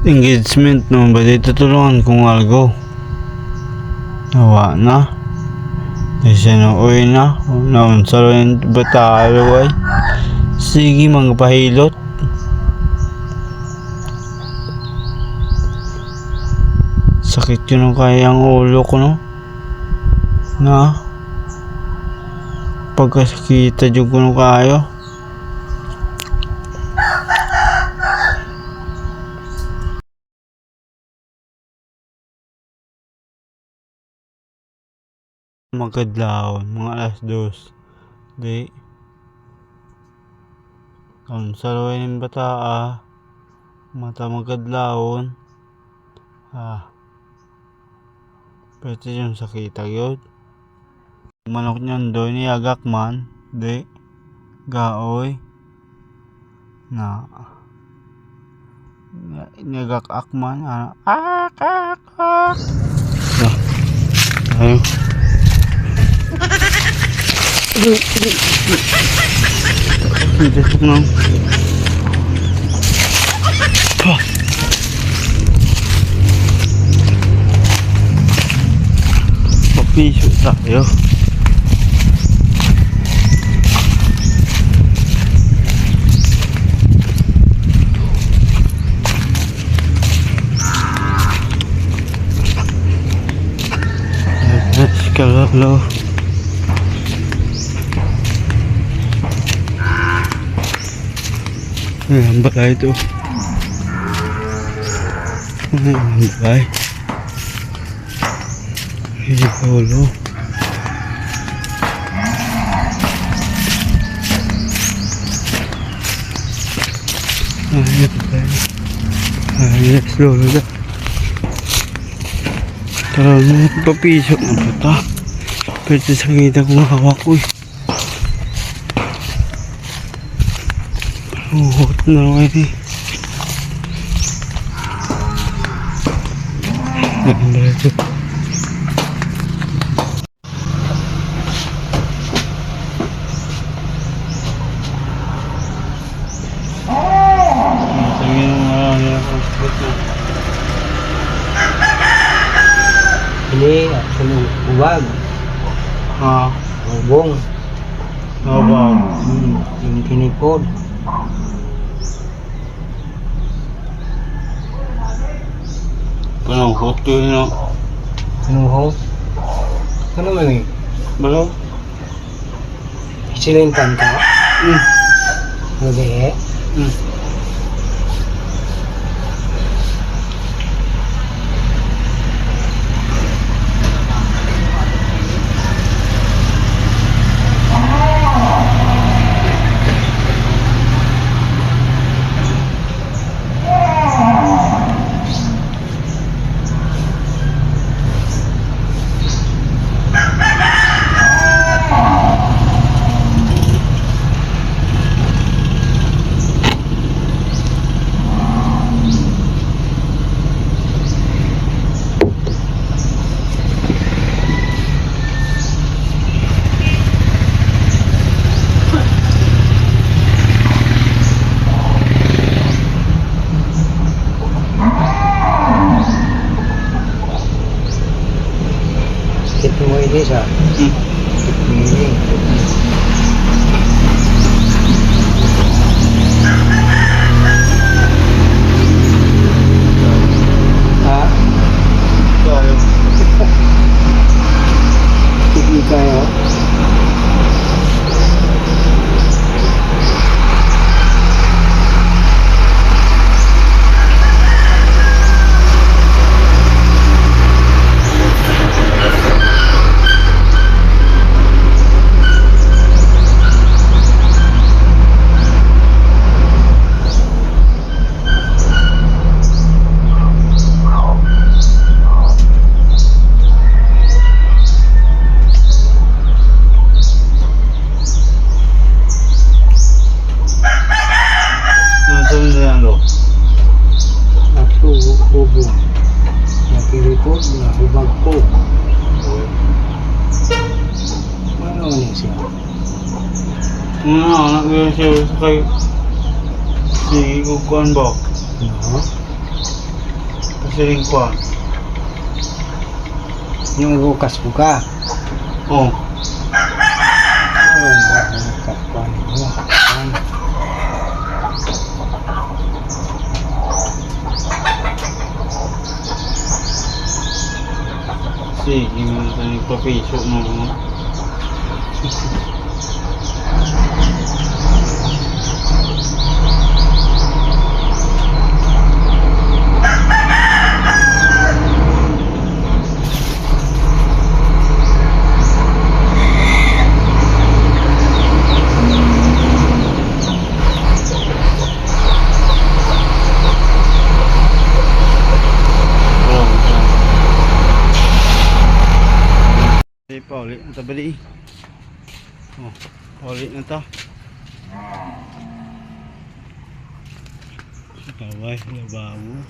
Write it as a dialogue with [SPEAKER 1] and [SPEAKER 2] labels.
[SPEAKER 1] engagement no ba dito tulungan kung algo nawa na kasi na uwi na naunsa rin batalo ay sige mga pahilot sakit yun ang kayang ulo ko no na pagkasakita dyan ko no kayo magkadlaw mga alas 2 di ang salaway ng bata mata magkadlawon pwede yung sakita yun manok niyan doon niyagak man di gaoy na niyagak akman ayo Desok nang papiso tayo Escalalo ang balay ito ang balay hindi pa ulo ayos lolo na talagang papisok na bata pwede sakita kung hawak ko hot na naman eh ang balay ito
[SPEAKER 2] ini sunong uwag ubong yung tinipod
[SPEAKER 1] panong hot ko yun
[SPEAKER 2] sinuho ano man eh
[SPEAKER 1] balo
[SPEAKER 2] silintan ka lagi Ito mo ini siya. Ini. Hindi kayo. Nakilipod, nakibag po. Ano niya siya?
[SPEAKER 1] anak ko siya sa kay si Kukuan ba? siling kwa.
[SPEAKER 2] Yung bukas ko ka.
[SPEAKER 1] Oh.
[SPEAKER 2] Oh, nakakuan mo.
[SPEAKER 1] Sige, mga nagpapiso mo. Paulit na tabali. Oh, paulit na to. Kaway, lababo.